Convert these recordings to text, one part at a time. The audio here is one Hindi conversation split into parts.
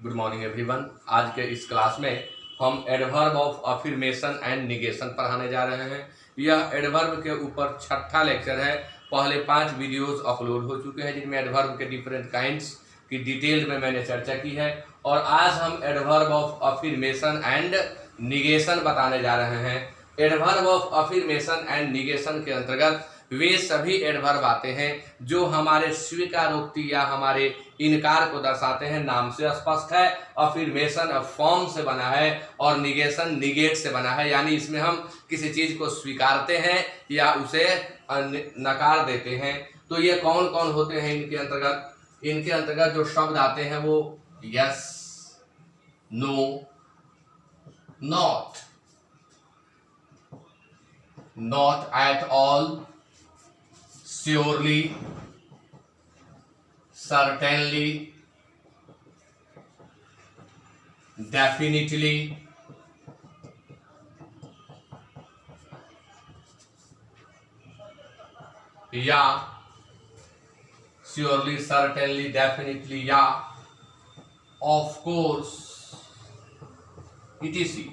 Good morning everyone. आज के इस क्लास में हम adverb of affirmation and negation पढ़ाने जा रहे हैं। यह एडवर्ब के ऊपर छठा लेक्चर है। पहले 5 वीडियोस अपलोड हो चुके हैं जिनमें एडवर्ब के डिफरेंट काइंड्स की डिटेल में मैंने चर्चा की है और आज हम adverb of affirmation and negation बताने जा रहे हैं। Adverb of affirmation and negation के अंतर्गत वे सभी एडवर्ब आते हैं जो हमारे स्वीकारोक्ति या हमारे इनकार को दर्शाते हैं। नाम से स्पष्ट है, अफर्मेशन फॉर्म से बना है और निगेशन निगेट से बना है, यानी इसमें हम किसी चीज को स्वीकारते हैं या उसे नकार देते हैं। तो ये कौन कौन होते हैं इनके अंतर्गत जो शब्द आते हैं वो yes, no, not, not at all, surely, certainly, definitely, या, surely, certainly, definitely, या, of course, etc.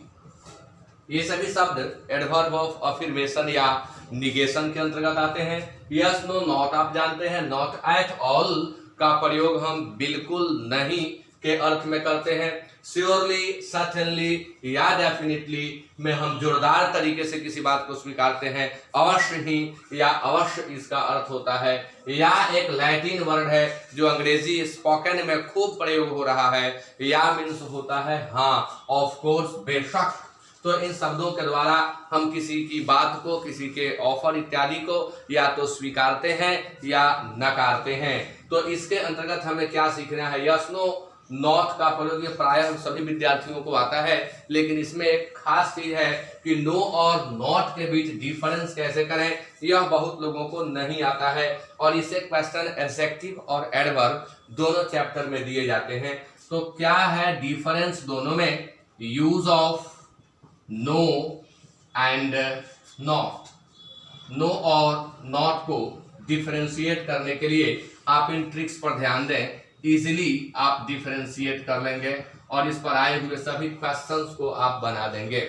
ये सभी शब्द एडवर्ब ऑफ अफर्मेशन या निगेशन के अंतर्गत आते हैं। यस, नो, नॉट आप जानते हैं। नॉट एट ऑल का प्रयोग हम बिल्कुल नहीं के अर्थ में करते हैं। श्योरली, सर्टेनली या डेफिनेटली में हम जोरदार तरीके से किसी बात को स्वीकारते हैं। अवश्य ही या अवश्य इसका अर्थ होता है। या एक लैटिन वर्ड है जो अंग्रेजी स्पोकन में खूब प्रयोग हो रहा है। या मीन्स होता है हाँ, ऑफ कोर्स, बेशक। तो इन शब्दों के द्वारा हम किसी की बात को, किसी के ऑफर इत्यादि को या तो स्वीकारते हैं या नकारते हैं। तो इसके अंतर्गत हमें क्या सीखना है? यस, नो, नॉट का प्रयोग ये प्रायः हम सभी विद्यार्थियों को आता है, लेकिन इसमें एक खास चीज है कि नो और नॉट के बीच डिफरेंस कैसे करें, यह बहुत लोगों को नहीं आता है और इसे क्वेश्चन एडजेक्टिव और एडवर्ब दोनों चैप्टर में दिए जाते हैं। तो क्या है डिफरेंस दोनों में? Use of no and not. No और नॉट को डिफरेंशिएट करने के लिए आप इन ट्रिक्स पर ध्यान दें, इजीली आप डिफरेंशिएट कर लेंगे और इस पर आए हुए सभी क्वेश्चंस को आप बना देंगे।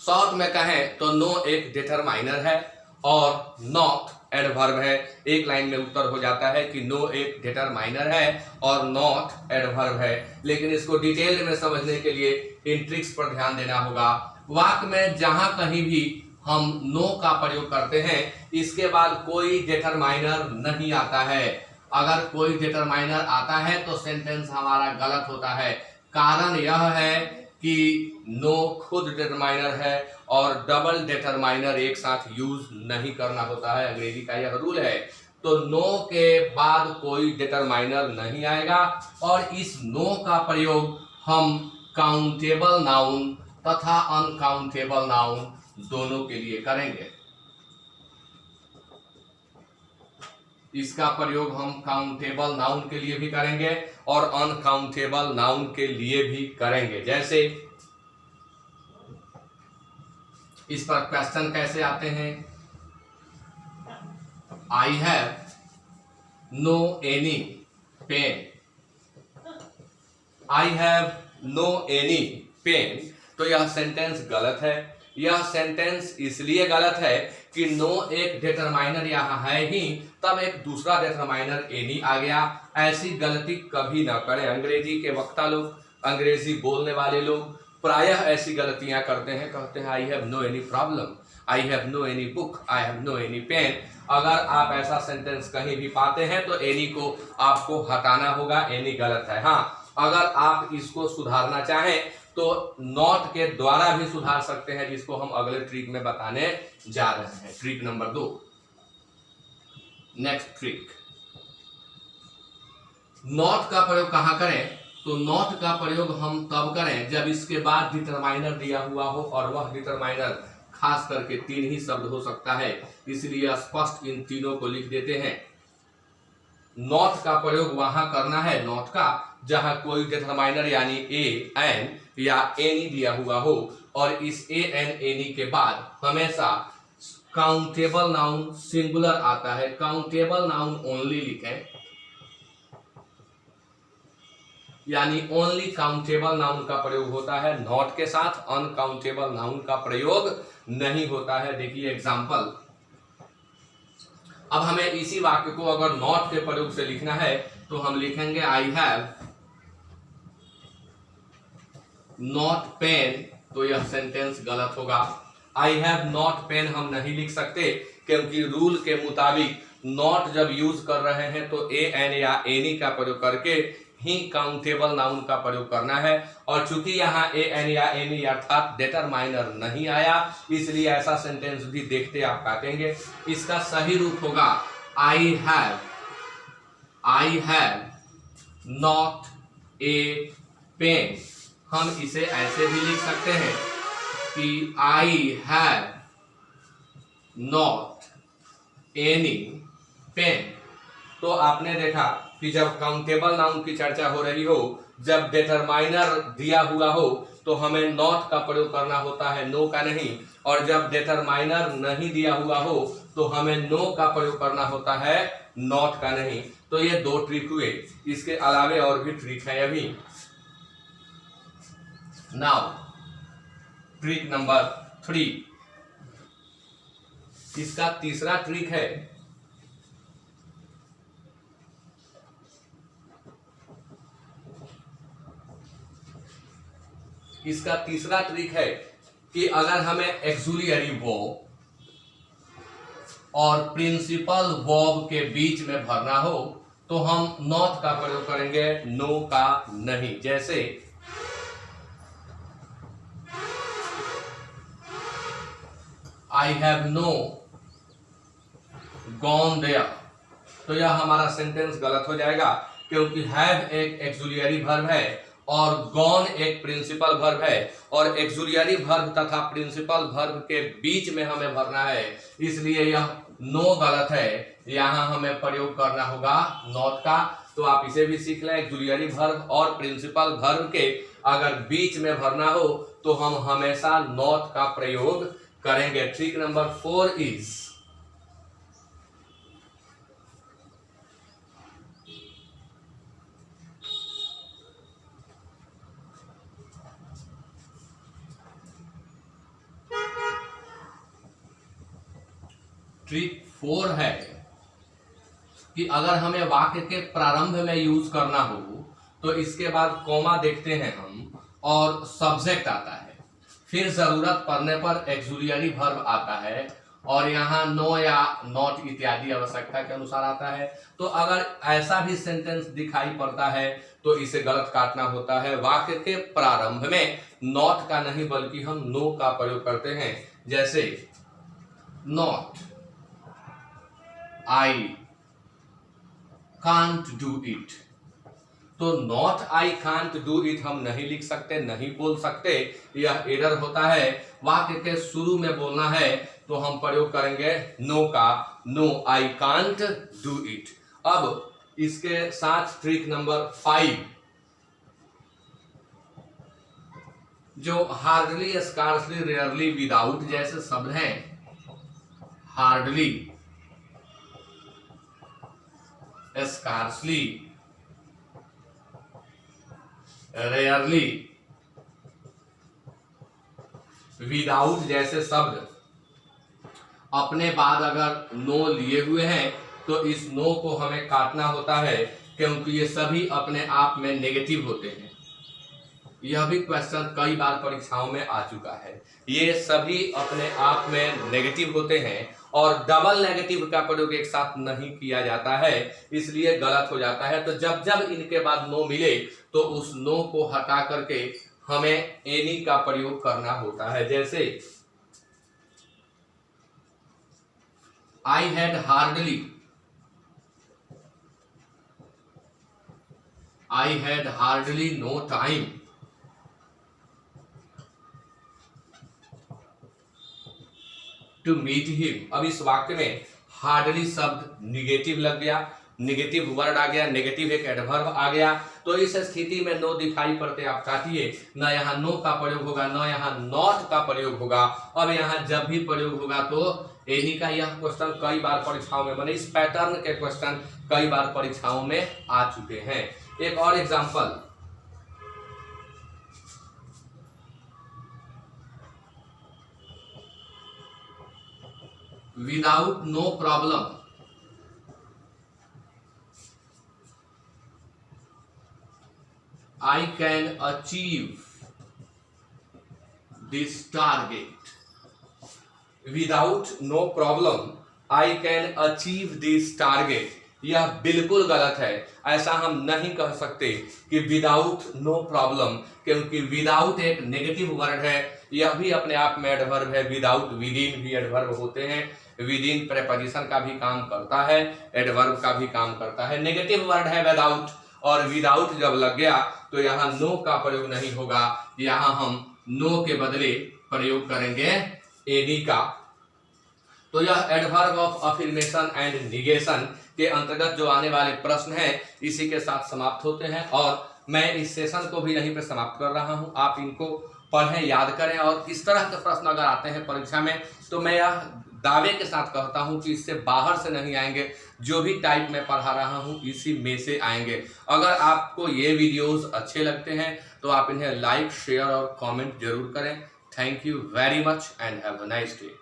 शॉर्ट में कहें तो नो एक डिटरमाइनर है और नॉट एडवर्ब है। एक लाइन में उत्तर हो जाता है कि नो एक डिटरमाइनर है और नॉट एडवर्ब है, लेकिन इसको डिटेल में समझने के लिए इन ट्रिक्स पर ध्यान देना होगा। वाक्य में जहां कहीं भी हम नो का प्रयोग करते हैं इसके बाद कोई डिटरमाइनर नहीं आता है। अगर कोई डिटरमाइनर आता है तो सेंटेंस हमारा गलत होता है। कारण यह है कि नो खुद डिटरमाइनर है और डबल डिटरमाइनर एक साथ यूज नहीं करना होता है, अंग्रेजी का यह रूल है। तो नो के बाद कोई डिटरमाइनर नहीं आएगा और इस नो का प्रयोग हम काउंटेबल नाउन तथा अनकाउंटेबल नाउन दोनों के लिए करेंगे। इसका प्रयोग हम काउंटेबल नाउन के लिए भी करेंगे और अनकाउंटेबल नाउन के लिए भी करेंगे। जैसे इस पर क्वेश्चन कैसे आते हैं? I have no any pain. I have no any pen, तो यह सेंटेंस गलत है। यह सेंटेंस इसलिए गलत है कि नो एक डिटरमाइनर यहाँ है ही, तब एक दूसरा डिटरमाइनर एनी आ गया। ऐसी गलती कभी ना करें। अंग्रेजी के वक्ता लोग, अंग्रेजी बोलने वाले लोग प्रायः ऐसी गलतियां करते हैं। कहते हैं I have no any problem, I have no any book, I have no any pen. अगर आप ऐसा सेंटेंस कहीं भी पाते हैं तो एनी को आपको हटाना होगा, एनी गलत है। हाँ, अगर आप इसको सुधारना चाहें तो नॉट के द्वारा भी सुधार सकते हैं, जिसको हम अगले ट्रिक में बताने जा रहे हैं। Trick number 2। Next trick, not का प्रयोग कहां करें? तो नॉट का प्रयोग हम तब करें जब इसके बाद डिटरमाइनर दिया हुआ हो और वह डिटरमाइनर खास करके 3 ही शब्द हो सकता है, इसलिए स्पष्ट इन तीनों को लिख देते हैं। नॉट का प्रयोग वहां करना है, नॉट का, जहां कोई डिटरमाइनर यानी ए, एन या एनी दिया हुआ हो और इस ए, एन, एनी के बाद हमेशा काउंटेबल नाउन सिंगुलर आता है। काउंटेबल नाउन ओनली लिखें। यानी ओनली काउंटेबल नाउन का प्रयोग होता है नॉट के साथ, अनकाउंटेबल नाउन का प्रयोग नहीं होता है। देखिए एग्जाम्पल, अब हमें इसी वाक्य को अगर नॉट के प्रयोग से लिखना है तो हम लिखेंगे आई हैव नॉट पेन, तो यह सेंटेंस गलत होगा। आई हैव नॉट पेन हम नहीं लिख सकते क्योंकि रूल के मुताबिक नॉट जब यूज कर रहे हैं तो ए एन या एनी का प्रयोग करके ही काउंटेबल नाउन का प्रयोग करना है, और चूंकि यहाँ ए एन या एनी अर्थात डिटरमाइनर नहीं आया इसलिए ऐसा सेंटेंस भी देखते आप काटेंगे। इसका सही रूप होगा I have not a pen. हम इसे ऐसे भी लिख सकते हैं कि I have not any pen. तो आपने देखा कि जब काउंटेबल नाउन की चर्चा हो रही हो, जब डिटरमाइनर दिया हुआ हो तो हमें नॉट का प्रयोग करना होता है, नो का नहीं, और जब डिटरमाइनर नहीं दिया हुआ हो तो हमें नो का प्रयोग करना होता है, नॉट का नहीं। तो ये दो ट्रिक हुए, इसके अलावे और भी ट्रिक है अभी। नाउ ट्रिक नंबर 3, इसका तीसरा ट्रिक है कि अगर हमें एक्सुलियरी वर्ब और प्रिंसिपल वर्ब के बीच में भरना हो तो हम नॉट का प्रयोग करेंगे, नो का नहीं। जैसे I have no gone there, तो यह हमारा सेंटेंस गलत हो जाएगा क्योंकि हैव एक एक्सुलियरी वर्ब है और गॉन एक प्रिंसिपल वर्ब है, और एक्सुलियरी वर्ब तथा प्रिंसिपल वर्ब के बीच में हमें भरना है, इसलिए यह नो गलत है। यहां हमें प्रयोग करना होगा नॉट का। तो आप इसे भी सीख लें, एक्सुलियरी वर्ब और प्रिंसिपल वर्ब के अगर बीच में भरना हो तो हम हमेशा नॉट का प्रयोग करेंगे। ट्रिक नंबर 4 इज ट्रिक 4 है कि अगर हमें वाक्य के प्रारंभ में यूज करना हो तो इसके बाद कॉमा देखते हैं हम और सब्जेक्ट आता है, फिर जरूरत पड़ने पर एक्सुलियरी वर्ब आता है और यहाँ नो या नॉट इत्यादि आवश्यकता के अनुसार आता है। तो अगर ऐसा भी सेंटेंस दिखाई पड़ता है तो इसे गलत काटना होता है। वाक्य के प्रारंभ में नॉट का नहीं बल्कि हम नो का प्रयोग करते हैं। जैसे not I can't do it, तो not I can't do it हम नहीं लिख सकते, नहीं बोल सकते, यह एरर होता है। वाक्य के शुरू में बोलना है तो हम प्रयोग करेंगे नो का, no I can't do it. अब इसके साथ ट्रिक नंबर 5, जो हार्डली, स्कार्सली, रेयरली, विदाउट जैसे शब्द हैं, हार्डली, स्कार्सली, रेयरली, विदाउट जैसे शब्द अपने बाद अगर नो लिए हुए हैं तो इस नो को हमें काटना होता है क्योंकि ये सभी अपने आप में नेगेटिव होते हैं। यह भी क्वेश्चन कई बार परीक्षाओं में आ चुका है। ये सभी अपने आप में नेगेटिव होते हैं और डबल नेगेटिव का प्रयोग एक साथ नहीं किया जाता है, इसलिए गलत हो जाता है। तो जब जब इनके बाद नो मिले तो उस नो को हटा करके हमें एनी का प्रयोग करना होता है। जैसे I had hardly, I had hardly no time, to meet him. अब इस वाक्य में हार्डली शब्द निगेटिव लग गया, निगेटिव वर्ड आ गया, नेगेटिव एक एडवर्ब आ गया, तो इस स्थिति में नो दिखाई पड़ते आप काटिए, न यहाँ नो का प्रयोग होगा न यहाँ नॉट का प्रयोग होगा। अब यहाँ जब भी प्रयोग होगा तो एनी का। यह क्वेश्चन कई बार परीक्षाओं में, माने इस पैटर्न के क्वेश्चन कई बार परीक्षाओं में आ चुके हैं। एक और example, without no problem I can achieve this target. Without no problem I can achieve this target. यह बिल्कुल गलत है। ऐसा हम नहीं कह सकते कि विदाउट नो प्रॉब्लम, क्योंकि विदाउट एक नेगेटिव वर्ड है। यह भी अपने आप में एडवर्ब है। विदाउट, विदिन भी एडवर्ब होते हैं। विदिन प्रेपोजिशन का भी काम करता है, एडवर्ब का भी काम करता है। नेगेटिव वर्ड है विदाउट, और विदाउट जब लग गया तो यहाँ नो का प्रयोग नहीं होगा। यहाँ हम नो के बदले प्रयोग करेंगे एनी का। तो यह adverb of affirmation and negation के अंतर्गत जो आने वाले प्रश्न हैं इसी के साथ समाप्त होते हैं। और मैं इस सेशन को भी यहीं पे समाप्त कर रहा हूं। आप इनको पढ़ें, याद करें, और इस तरह के प्रश्न अगर आते हैं परीक्षा में तो मैं यह दावे के साथ कहता हूं कि इससे बाहर से नहीं आएंगे। जो भी टाइप मैं पढ़ा रहा हूं इसी में से आएंगे। अगर आपको ये वीडियोस अच्छे लगते हैं तो आप इन्हें लाइक, शेयर और कमेंट जरूर करें। Thank you very much and have a nice day.